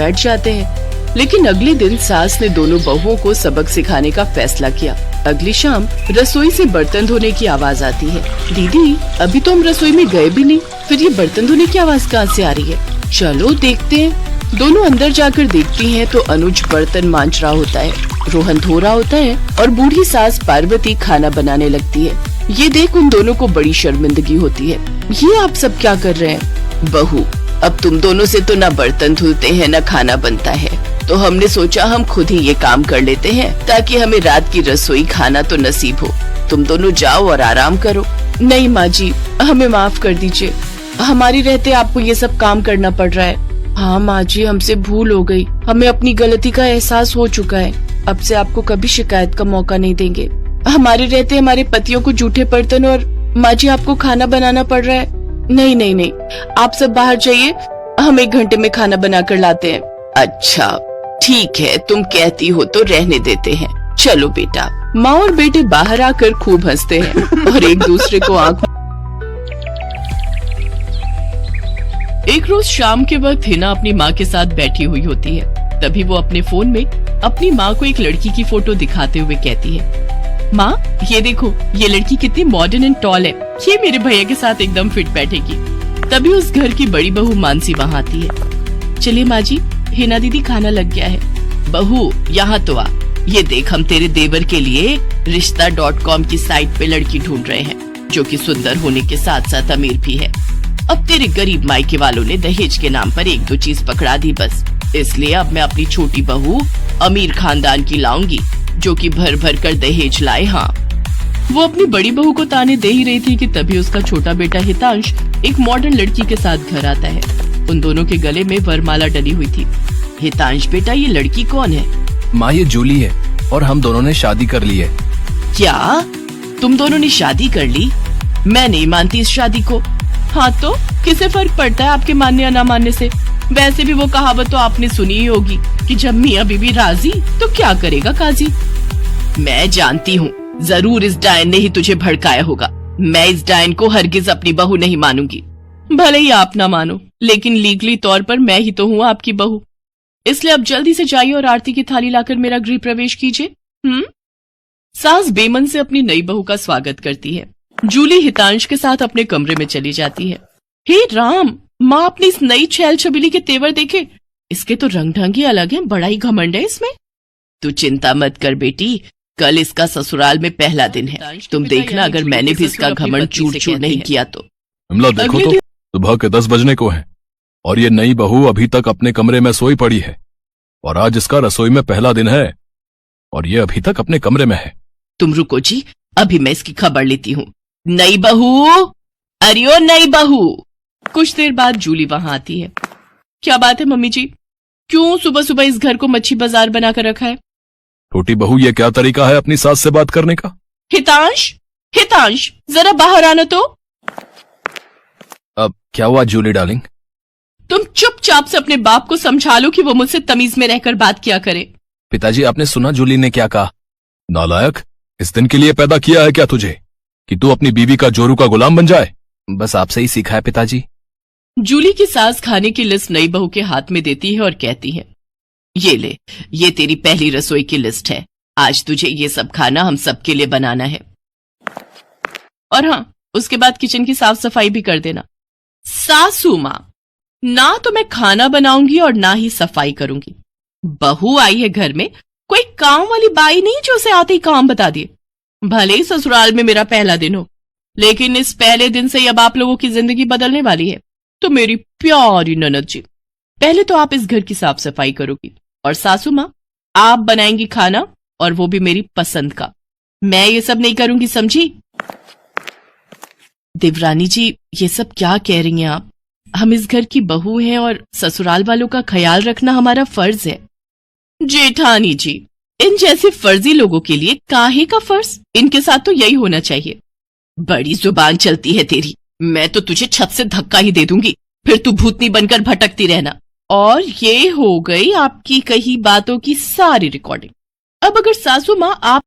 बैठ जाते हैं। लेकिन अगले दिन सास ने दोनों बहुओं को सबक सिखाने का फैसला किया। अगली शाम रसोई से बर्तन धोने की आवाज आती है। दीदी, अभी तो हम रसोई में गए भी नहीं, फिर ये बर्तन धोने की आवाज कहाँ से आ रही है? चलो देखते हैं। दोनों अंदर जाकर देखती हैं तो अनुज बर्तन मांज रहा होता है, रोहन धो रहा होता है और बूढ़ी सास पार्वती खाना बनाने लगती है। ये देख उन दोनों को बड़ी शर्मिंदगी होती है। ये आप सब क्या कर रहे हैं? बहू, अब तुम दोनों से तो ना बर्तन धुलते हैं ना खाना बनता है, तो हमने सोचा हम खुद ही ये काम कर लेते हैं ताकि हमें रात की रसोई खाना तो नसीब हो। तुम दोनों जाओ और आराम करो। नहीं माँ जी, हमें माफ कर दीजिए, हमारी रहते आपको ये सब काम करना पड़ रहा है। हाँ माँ जी, हमसे भूल हो गई, हमें अपनी गलती का एहसास हो चुका है। अब से आपको कभी शिकायत का मौका नहीं देंगे। हमारे रहते हमारे पतियों को जूठे बर्तन और माँ जी आपको खाना बनाना पड़ रहा है। नहीं नहीं नहीं, आप सब बाहर जाइए, हम 1 घंटे में खाना बना कर लाते हैं। अच्छा ठीक है, तुम कहती हो तो रहने देते हैं। चलो बेटा। माँ और बेटे बाहर आकर खूब हंसते हैं और एक दूसरे को आंख। एक रोज शाम के वक्त हिना अपनी माँ के साथ बैठी हुई होती है। तभी वो अपने फोन में अपनी माँ को एक लड़की की फोटो दिखाते हुए कहती है, माँ ये देखो, ये लड़की कितनी मॉडर्न एंड टॉल है, ये मेरे भैया के साथ एकदम फिट बैठेगी। तभी उस घर की बड़ी बहू मानसी वहाँ आती है। चलिए माँ जी, हिना दीदी खाना लग गया है। बहू यहाँ तो आ, ये देख हम तेरे देवर के लिए रिश्ता.com की साइट पे लड़की ढूंढ रहे हैं, जो कि सुंदर होने के साथ साथ अमीर भी है। अब तेरे गरीब मायके वालों ने दहेज के नाम पर 1-2 चीज पकड़ा दी बस, इसलिए अब मैं अपनी छोटी बहू अमीर खानदान की लाऊंगी, जो कि भर भर कर दहेज लाए। हाँ, वो अपनी बड़ी बहू को ताने दे ही रही थी कि तभी उसका छोटा बेटा हितांश एक मॉडर्न लड़की के साथ घर आता है। उन दोनों के गले में वरमाला डली हुई थी। हितांश बेटा, ये लड़की कौन है? माँ, ये जूली है और हम दोनों ने शादी कर ली है। क्या तुम दोनों ने शादी कर ली? मैं नहीं मानती इस शादी को। हाँ तो किसे फर्क पड़ता है आपके मानने या ना मानने से? वैसे भी वो कहावत तो आपने सुनी ही होगी कि जब मियाँ बीवी राजी तो क्या करेगा काजी। मैं जानती हूँ, जरूर इस डायन ने ही तुझे भड़काया होगा। मैं इस डायन को हरगिज अपनी बहू नहीं मानूंगी। भले ही आप ना मानो, लेकिन लीगली तौर पर मैं ही तो हूँ आपकी बहू। इसलिए अब जल्दी से जाइए और आरती की थाली लाकर मेरा गृह प्रवेश कीजिए। सास बेमन से अपनी नई बहू का स्वागत करती है। जूली हितांश के साथ अपने कमरे में चली जाती है। हे राम, माँ अपनी इस नई छैल छबीली के तेवर देखे, इसके तो रंग ढंग ही अलग है, बड़ा ही घमंड है इसमें। तू चिंता मत कर बेटी, कल इसका ससुराल में पहला दिन है। तुम देखना अगर मैंने भी इसका घमंड चूर नहीं किया तो। देखो तो सुबह के 10 बजने को है और ये नई बहू अभी तक अपने कमरे में सोई पड़ी है, और आज इसका रसोई में पहला दिन है और ये अभी तक अपने कमरे में है। तुम रुको जी, अभी मैं इसकी खबर लेती हूँ। नई बहू, अरे ओ नई बहू। कुछ देर बाद जूली वहां आती है। क्या बात है मम्मी जी, क्यों सुबह सुबह इस घर को मच्छी बाजार बनाकर रखा है? छोटी बहू, ये क्या तरीका है अपनी सास से बात करने का? हितांश, हितांश जरा बाहर आना तो। अब क्या हुआ जूली डार्लिंग? तुम चुपचाप से अपने बाप को समझा लो कि वो मुझसे तमीज में रहकर बात किया करे। पिताजी, आपने सुना जूली ने क्या कहा? नालायक, इस दिन के लिए पैदा किया है क्या तुझे कि तू अपनी बीवी का जोरू का गुलाम बन जाए? बस आपसे ही सीखा है पिताजी। जूली की सास खाने की लिस्ट नई बहू के हाथ में देती है और कहती है, ये ले, ये तेरी पहली रसोई की लिस्ट है। आज तुझे ये सब खाना हम सबके लिए बनाना है। और हाँ, उसके बाद किचन की साफ सफाई भी कर देना। सासू माँ, ना तो मैं खाना बनाऊंगी और ना ही सफाई करूंगी। बहू आई है घर में, कोई काम वाली बाई नहीं जो उसे आते ही काम बता दिए। भले ही ससुराल में मेरा पहला दिन हो, लेकिन इस पहले दिन से अब आप लोगों की जिंदगी बदलने वाली है। तो मेरी प्यारी ननद जी, पहले तो आप इस घर की साफ सफाई करोगी और सासू माँ आप बनाएंगी खाना, और वो भी मेरी पसंद का। मैं ये सब नहीं करूंगी, समझी? देवरानी जी, ये सब क्या कह रही हैं आप? हम इस घर की बहू हैं और ससुराल वालों का ख्याल रखना हमारा फर्ज है। जेठानी जी, इन जैसे फर्जी लोगों के लिए काहे का फर्ज? इनके साथ तो यही होना चाहिए। बड़ी जुबान चलती है तेरी, मैं तो तुझे छत से धक्का ही दे दूंगी, फिर तू भूतनी बनकर भटकती रहना। और ये हो गई आपकी कही बातों की सारी रिकॉर्डिंग। अब अगर सासू माँ आप